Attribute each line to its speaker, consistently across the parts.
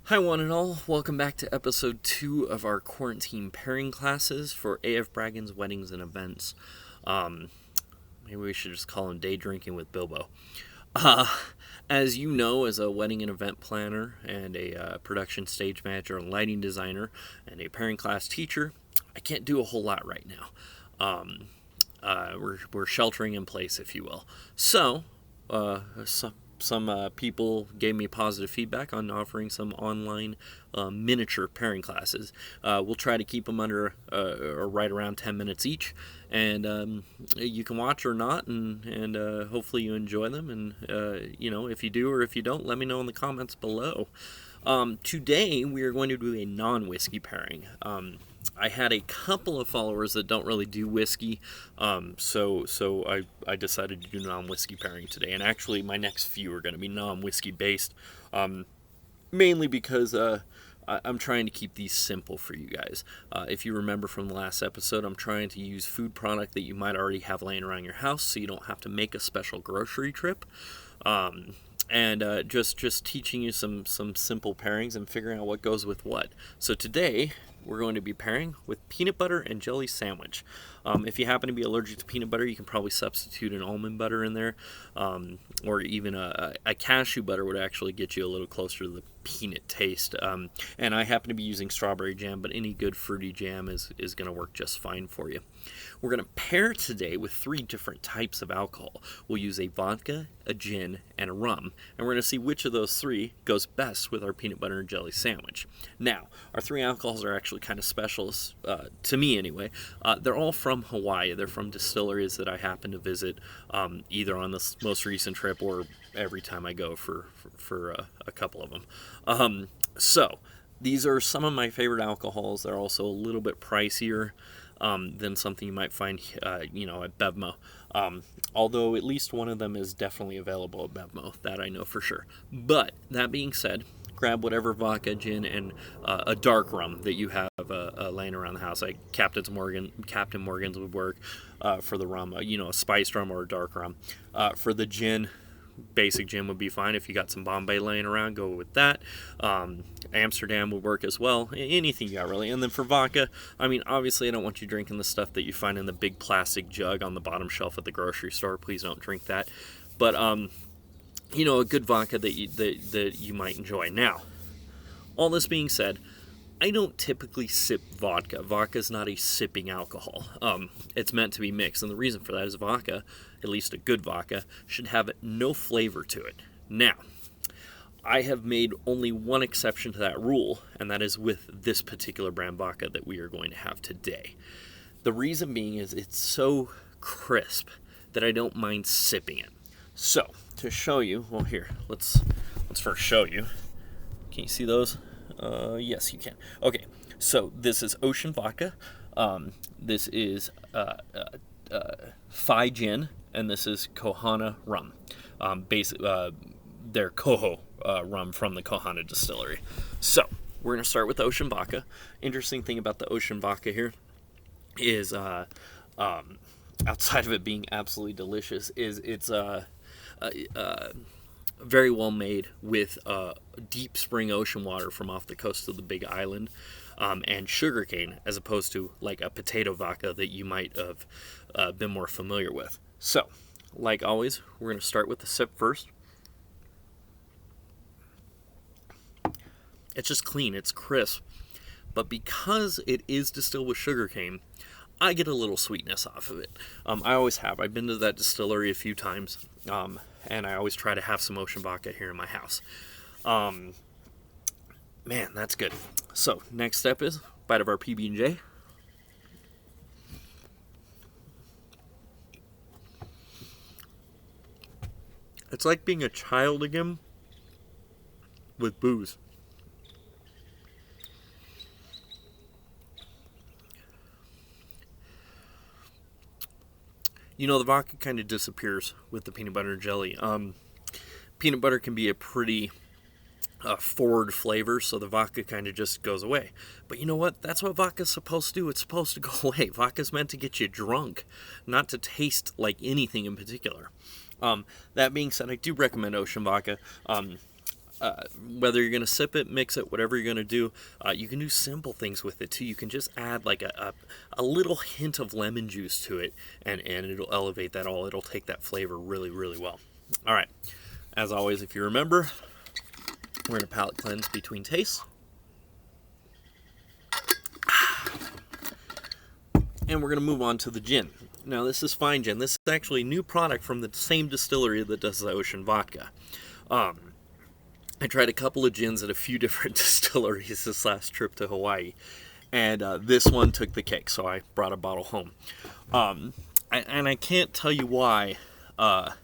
Speaker 1: Hi one and all, welcome back to episode 2 of our quarantine pairing classes for afbragginsweddings and events. Maybe we should just call them Day Drinking with Bilbo. As you know, as a wedding and event planner and a production stage manager and lighting designer and a pairing class teacher, I can't do a whole lot right now. We're sheltering in place, if you will. So, some people gave me positive feedback on offering some online miniature pairing classes. We'll try to keep them under or right around 10 minutes each, and you can watch or not, and hopefully you enjoy them. And if you do or if you don't, let me know in the comments below. Today we are going to do a non-whiskey pairing. I had a couple of followers that don't really do whiskey, so I decided to do non-whiskey pairing today. And actually, my next few are going to be non-whiskey based, mainly because I'm trying to keep these simple for you guys. If you remember from the last episode, I'm trying to use food product that you might already have laying around your house, so you don't have to make a special grocery trip. And just teaching you some simple pairings and figuring out what goes with what. So today we're going to be pairing with peanut butter and jelly sandwich. If you happen to be allergic to peanut butter, you can probably substitute an almond butter in there, or even a cashew butter would actually get you a little closer to the peanut taste. And I happen to be using strawberry jam, but any good fruity jam is going to work just fine for you. We're going to pair today with 3 different types of alcohol. We'll use a vodka, a gin, and a rum, and we're going to see which of those 3 goes best with our peanut butter and jelly sandwich. Now, our 3 alcohols are actually kind of special, to me anyway. They're all from Hawaii. They're from distilleries that I happen to visit, either on this most recent trip or every time I go for a couple of them. So, these are some of my favorite alcohols. They're also a little bit pricier than something you might find, at Venmo. Although at least one of them is definitely available at Venmo, that I know for sure. But that being said, grab whatever vodka, gin, and a dark rum that you have laying around the house. Like Captain Morgan's would work for the rum. A spiced rum or a dark rum. For the gin, basic gin would be fine. If you got some Bombay laying around, go with that. Amsterdam would work as well. Anything you got, really. And then for vodka, obviously I don't want you drinking the stuff that you find in the big plastic jug on the bottom shelf at the grocery store. Please don't drink that. But a good vodka that you might enjoy. Now, all this being said, I don't typically sip vodka. Vodka is not a sipping alcohol. It's meant to be mixed, and the reason for that is vodka, at least a good vodka, should have no flavor to it. Now, I have made only one exception to that rule, and that is with this particular brand vodka that we are going to have today. The reason being is it's so crisp that I don't mind sipping it. So, to show you, well here, let's first show you. Can you see those? Yes, you can. Okay, so this is Ocean Vodka. This is Phi Gin, and this is Kohana Rum. They're Koho rum from the Kohana distillery. So, we're going to start with Ocean Vodka. Interesting thing about the Ocean Vodka here is, outside of it being absolutely delicious, is it's very well made with deep spring ocean water from off the coast of the Big Island, and sugarcane, as opposed to like a potato vodka that you might have been more familiar with. So, like always, we're going to start with the sip first. It's just clean, it's crisp, but because it is distilled with sugarcane, I get a little sweetness off of it. I always have. I've been to that distillery a few times, and I always try to have some Ocean Vodka here in my house. Man, that's good. So, next step is bite of our PB&J. It's like being a child again with booze. The vodka kind of disappears with the peanut butter and jelly. Peanut butter can be a pretty forward flavor, so the vodka kind of just goes away. But you know what? That's what vodka's supposed to do. It's supposed to go away. Vodka's meant to get you drunk, not to taste like anything in particular. That being said, I do recommend Ocean Vodka. Whether you're going to sip it, mix it, whatever you're going to do, you can do simple things with it too. You can just add like a little hint of lemon juice to it, and it'll elevate that all. It'll take that flavor really, really well. All right. As always, if you remember, we're going to palate cleanse between tastes. And we're going to move on to the gin. Now, this is fine gin. This is actually a new product from the same distillery that does the ocean vodka. I tried a couple of gins at a few different distilleries this last trip to Hawaii, and this one took the cake, so I brought a bottle home. And I can't tell you why the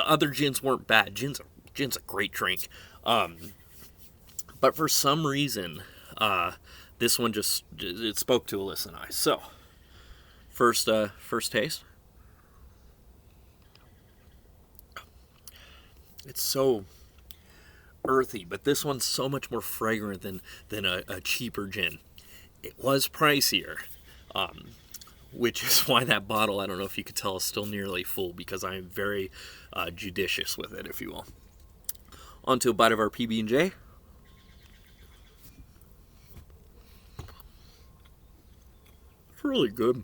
Speaker 1: other gins weren't bad. Gin's a great drink. But for some reason, this one it spoke to Alyssa and I. So, first taste. It's so earthy, but this one's so much more fragrant than a cheaper gin. It was pricier, which is why that bottle, I don't know if you could tell, is still nearly full, because I am very judicious with it, if you will. On to a bite of our PB&J. It's really good.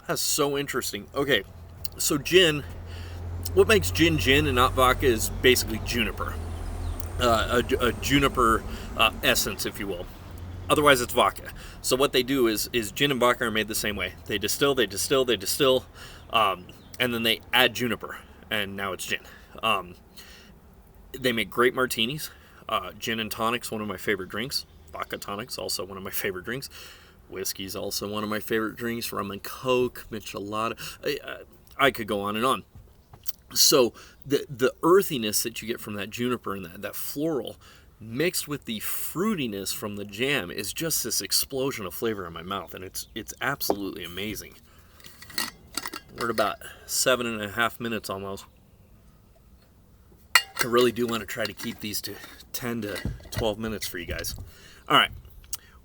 Speaker 1: That's so interesting. Okay, so gin, what makes gin gin and not vodka is basically juniper. A juniper essence, if you will. Otherwise, it's vodka. So what they do is gin and vodka are made the same way. They distill, and then they add juniper, and now it's gin. They make great martinis. Gin and tonic's one of my favorite drinks. Vodka tonic's also one of my favorite drinks. Whiskey's also one of my favorite drinks. Rum and Coke, Michelada. I could go on and on. So the earthiness that you get from that juniper and that floral mixed with the fruitiness from the jam is just this explosion of flavor in my mouth, and it's absolutely amazing. We're at about 7.5 minutes almost. I really do want to try to keep these to 10 to 12 minutes for you guys. All right.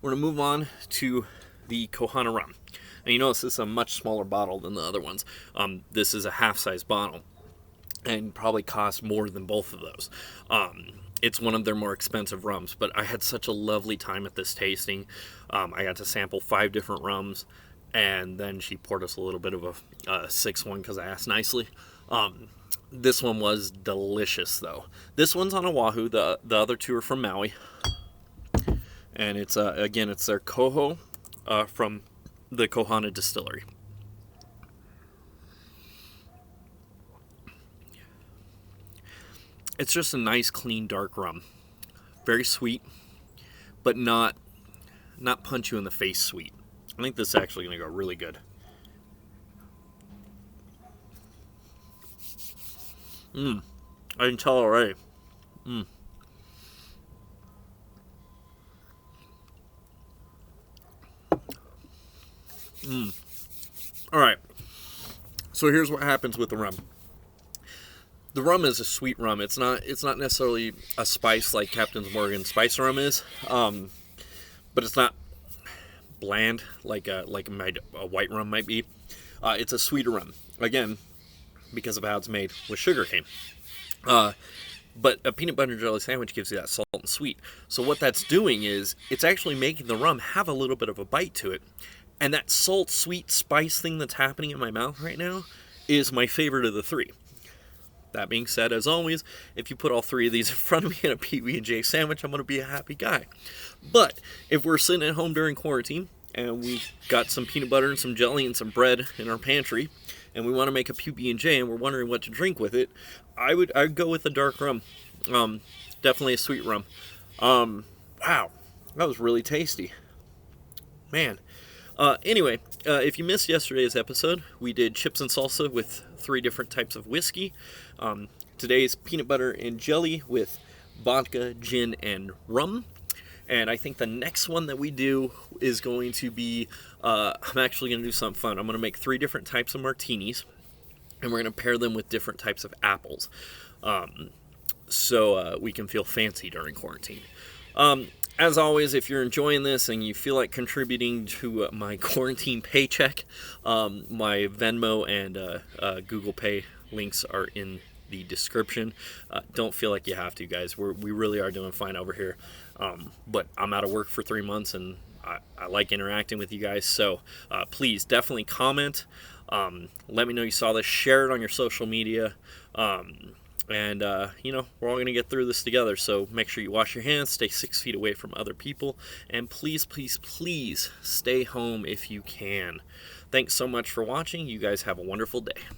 Speaker 1: We're going to move on to the Kohana Rum. And you notice this is a much smaller bottle than the other ones. This is a half-size bottle and probably costs more than both of those. It's one of their more expensive rums, but I had such a lovely time at this tasting. I got to sample 5 different rums, and then she poured us a little bit of a 6th one because I asked nicely. This one was delicious, though. This one's on Oahu. The other 2 are from Maui. And it's, again, it's their Koho from the Kohana Distillery. It's just a nice, clean, dark rum. Very sweet, but not punch you in the face sweet. I think this is actually going to go really good. I can tell already. All right. So here's what happens with the rum. The rum is a sweet rum. It's not necessarily a spice like Captain Morgan spice rum is, but it's not bland like a white rum might be. It's a sweeter rum, again, because of how it's made with sugarcane. But a peanut butter and jelly sandwich gives you that salt and sweet. So what that's doing is it's actually making the rum have a little bit of a bite to it. And that salt, sweet, spice thing that's happening in my mouth right now is my favorite of the 3. That being said, as always, if you put all 3 of these in front of me in a PB&J sandwich, I'm going to be a happy guy. But if we're sitting at home during quarantine and we got some peanut butter and some jelly and some bread in our pantry, and we want to make a PB&J and we're wondering what to drink with it, I would go with a dark rum. Definitely a sweet rum. Wow, that was really tasty. Man. Anyway, if you missed yesterday's episode, we did chips and salsa with 3 different types of whiskey. Today's peanut butter and jelly with vodka, gin, and rum. And I think the next one that we do is going to be, I'm actually going to do something fun. I'm going to make 3 different types of martinis, and we're going to pair them with different types of apples. So we can feel fancy during quarantine. As always, if you're enjoying this and you feel like contributing to my quarantine paycheck, my Venmo and Google Pay links are in the description. Don't feel like you have to, guys. We really are doing fine over here. But I'm out of work for 3 months, and I like interacting with you guys. So please definitely comment. Let me know you saw this. Share it on your social media. And, we're all going to get through this together. So make sure you wash your hands, stay 6 feet away from other people, and please, please, please stay home if you can. Thanks so much for watching. You guys have a wonderful day.